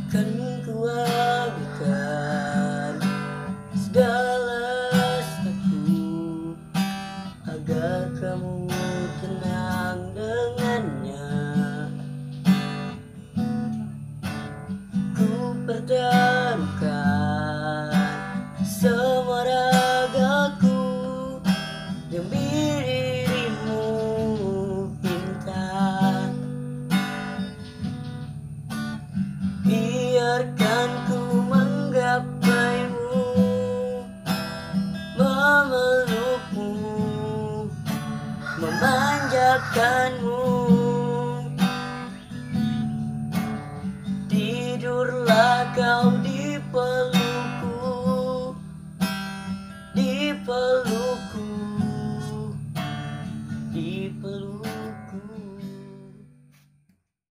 Kan ku abaikan segala staku agar kamu tenang dengannya. Ku pertaruhkan semua ragaku demi dirimu intan. Biarkan ku menggapaimu, memelukmu, memanjakanmu. Tidurlah kau